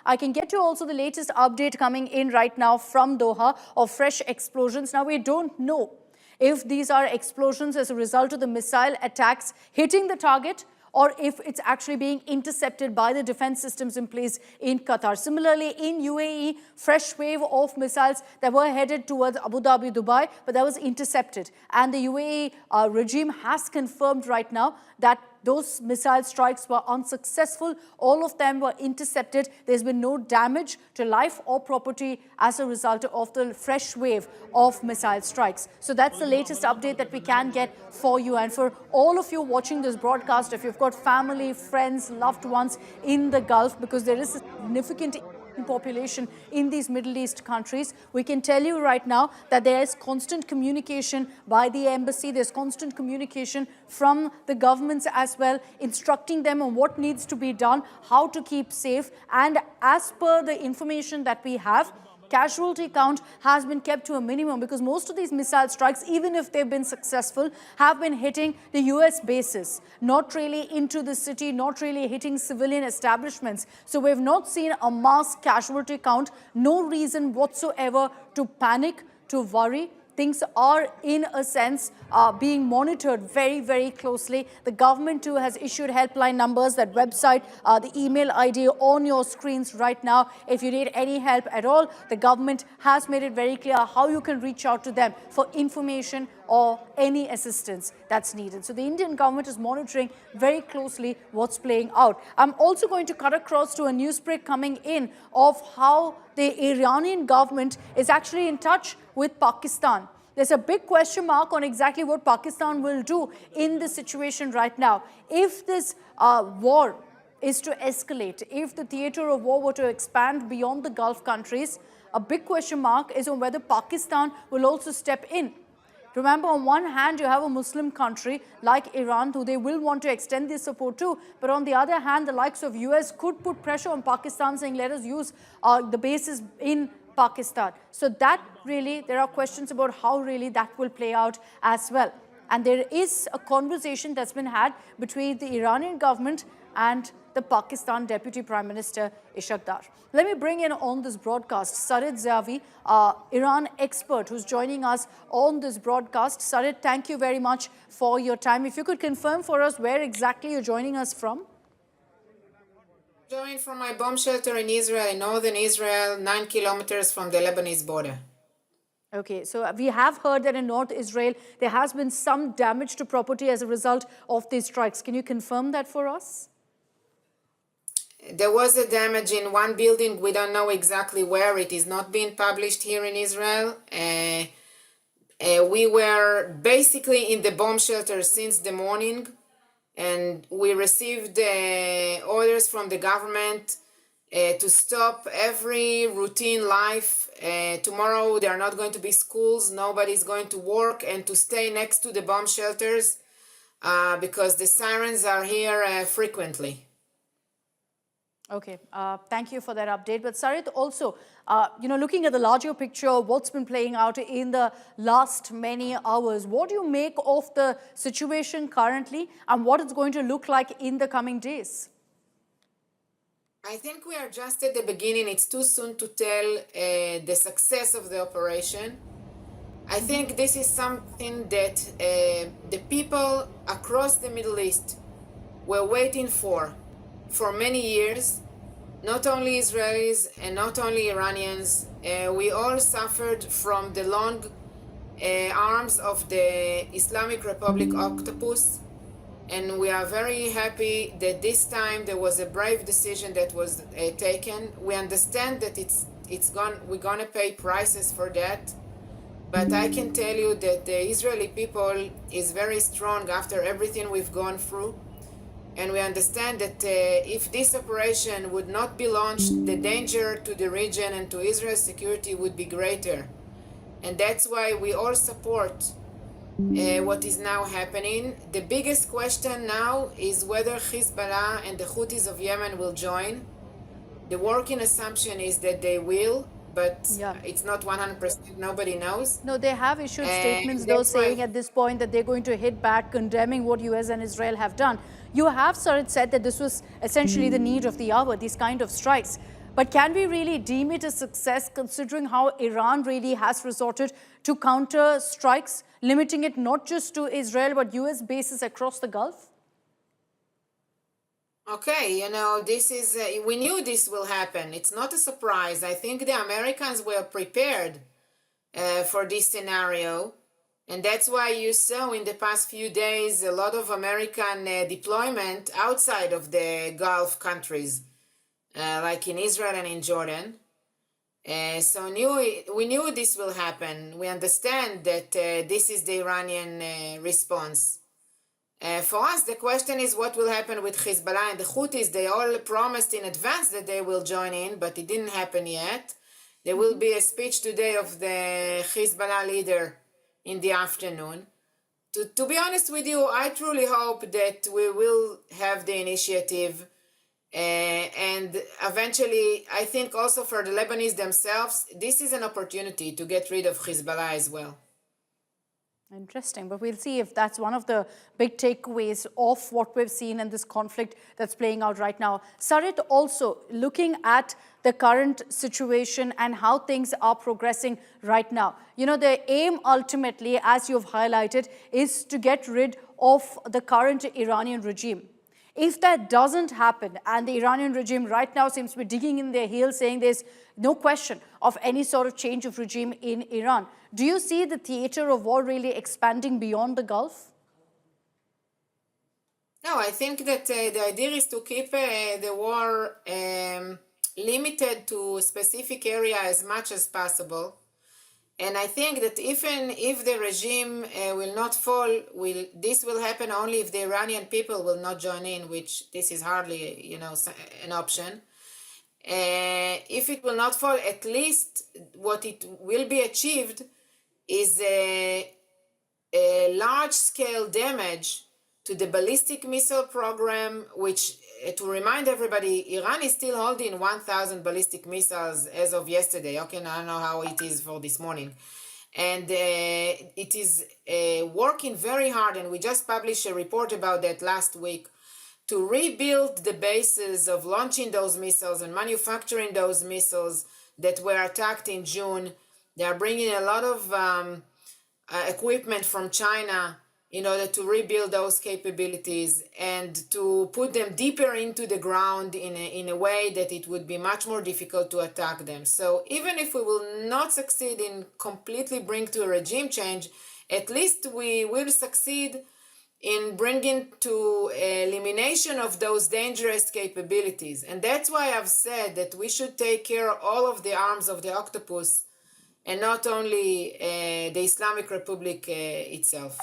I can get you also the latest update coming in right now from Doha of fresh explosions. Now, we don't know if these are explosions as a result of the missile attacks hitting the target, or if it's actually being intercepted by the defense systems in place in Qatar. Similarly, in UAE, fresh wave of missiles that were headed towards Abu Dhabi, Dubai, but that was intercepted. And the UAE regime has confirmed right now that those missile strikes were unsuccessful. All of them were intercepted. There's been no damage to life or property as a result of the fresh wave of missile strikes. So that's the latest update that we can get for you. And for all of you watching this broadcast, if you've got family, friends, loved ones in the Gulf, because there is a significant population in these Middle East countries, we can tell you right now that there is constant communication by the embassy. There's constant communication from the governments as well, instructing them on what needs to be done, how to keep safe. And as per the information that we have, casualty count has been kept to a minimum, because most of these missile strikes, even if they've been successful, have been hitting the US bases, not really into the city, not really hitting civilian establishments. So we've not seen a mass casualty count. No reason whatsoever to panic, to worry. Things are, in a sense, being monitored very, very closely. The government, too, has issued helpline numbers, that website, the email ID on your screens right now. If you need any help at all, the government has made it very clear how you can reach out to them for information or any assistance that's needed. So the Indian government is monitoring very closely what's playing out. I'm also going to cut across to a news break coming in of how the Iranian government is actually in touch with Pakistan. There's a big question mark on exactly what Pakistan will do in this situation right now. If this war is to escalate, if the theater of war were to expand beyond the Gulf countries, a big question mark is on whether Pakistan will also step in. Remember, on one hand, you have a Muslim country like Iran, who they will want to extend their support to. But on the other hand, the likes of US could put pressure on Pakistan, saying, let us use the bases in Pakistan. So that really, there are questions about how really that will play out as well. And there is a conversation that's been had between the Iranian government and the Pakistan Deputy Prime Minister Ishaq Dar. Let me bring in on this broadcast Sarid Zavi, Iran expert, who's joining us on this broadcast. Sarid, thank you very much for your time. If you could confirm for us where exactly you're joining us from. Joined from my bomb shelter in Israel, in northern Israel, 9 kilometers from the Lebanese border. Okay, so we have heard that in North Israel, there has been some damage to property as a result of these strikes. Can you confirm that for us? There was a damage in one building. We don't know exactly where. It is not being published here in Israel. We were basically in the bomb shelter since the morning, and we received orders from the government to stop every routine life. Tomorrow there are not going to be schools, nobody's going to work, and to stay next to the bomb shelters because the sirens are here frequently. Okay, thank you for that update. But Sarit, also, looking at the larger picture of what's been playing out in the last many hours, what do you make of the situation currently and what it's going to look like in the coming days? I think we are just at the beginning. It's too soon to tell the success of the operation. I think this is something that the people across the Middle East were waiting for many years. Not only Israelis and not only Iranians. We all suffered from the long arms of the Islamic Republic octopus. And we are very happy that this time there was a brave decision that was taken. We understand that we're gonna pay prices for that, but I can tell you that the Israeli people is very strong after everything we've gone through, and we understand that if this operation would not be launched, the danger to the region and to Israel's security would be greater, and that's why we all support what is now happening. The biggest question now is whether Hezbollah and the Houthis of Yemen will join. The working assumption is that they will, but it's not 100%, nobody knows. No, they have issued statements though saying at this point that they're going to hit back, condemning what US and Israel have done. You have, Sarit, said that this was essentially the need of the hour, these kind of strikes. But can we really deem it a success considering how Iran really has resorted to counter strikes, limiting it not just to Israel but US bases across the Gulf? Okay, this is, we knew this will happen. It's not a surprise. I think the Americans were prepared for this scenario. And that's why you saw in the past few days a lot of American deployment outside of the Gulf countries, like in Israel and in Jordan. So we knew this will happen. We understand that this is the Iranian response. For us, the question is what will happen with Hezbollah and the Houthis. They all promised in advance that they will join in, but it didn't happen yet. There will be a speech today of the Hezbollah leader in the afternoon. To be honest with you, I truly hope that we will have the initiative. And eventually, I think also for the Lebanese themselves, this is an opportunity to get rid of Hezbollah as well. Interesting, but we'll see if that's one of the big takeaways of what we've seen in this conflict that's playing out right now. Sarit, also looking at the current situation and how things are progressing right now. The aim ultimately, as you've highlighted, is to get rid of the current Iranian regime. If that doesn't happen, and the Iranian regime right now seems to be digging in their heels, saying there's no question of any sort of change of regime in Iran, do you see the theater of war really expanding beyond the Gulf? No, I think that the idea is to keep the war limited to a specific area as much as possible. And I think that even if the regime will not fall, this will happen only if the Iranian people will not join in, which this is hardly, an option. If it will not fall, at least what it will be achieved is a large-scale damage to the ballistic missile program, which, to remind everybody, Iran is still holding 1,000 ballistic missiles as of yesterday. Okay, I don't know how it is for this morning. And it is working very hard, and we just published a report about that last week, to rebuild the bases of launching those missiles and manufacturing those missiles that were attacked in June. They are bringing a lot of equipment from China in order to rebuild those capabilities and to put them deeper into the ground in a way that it would be much more difficult to attack them. So even if we will not succeed in completely bring to a regime change, at least we will succeed in bringing to elimination of those dangerous capabilities. And that's why I've said that we should take care of all of the arms of the octopus and not only the Islamic Republic itself.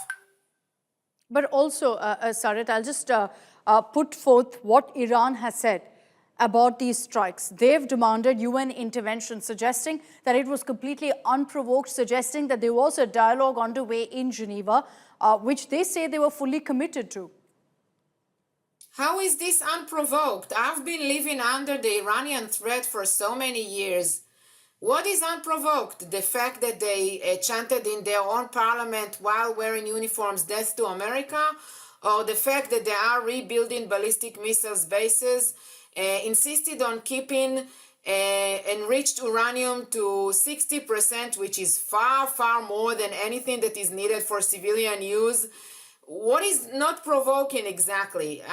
But also, Sarit, I'll just put forth what Iran has said about these strikes. They've demanded UN intervention, suggesting that it was completely unprovoked, suggesting that there was a dialogue underway in Geneva, which they say they were fully committed to. How is this unprovoked? I've been living under the Iranian threat for so many years. What is unprovoked? The fact that they chanted in their own parliament while wearing uniforms, "Death to America"? Or the fact that they are rebuilding ballistic missiles bases, insisted on keeping enriched uranium to 60%, which is far, far more than anything that is needed for civilian use? What is not provoking exactly?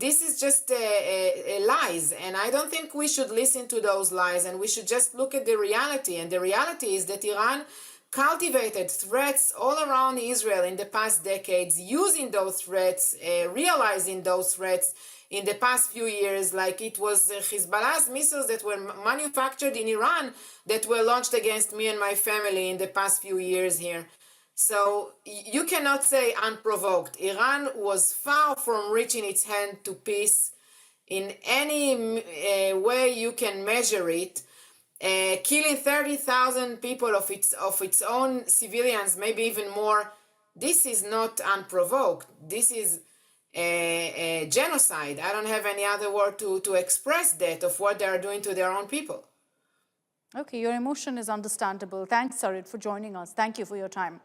This is just lies, and I don't think we should listen to those lies, and we should just look at the reality. And the reality is that Iran cultivated threats all around Israel in the past decades, using those threats, realizing those threats in the past few years, like it was Hezbollah's missiles that were manufactured in Iran that were launched against me and my family in the past few years here. So you cannot say unprovoked. Iran was far from reaching its hand to peace in any way you can measure it. Killing 30,000 people of its own civilians, maybe even more. This is not unprovoked. This is a genocide. I don't have any other word to express that of what they are doing to their own people. Okay, your emotion is understandable. Thanks, Sarit, for joining us. Thank you for your time.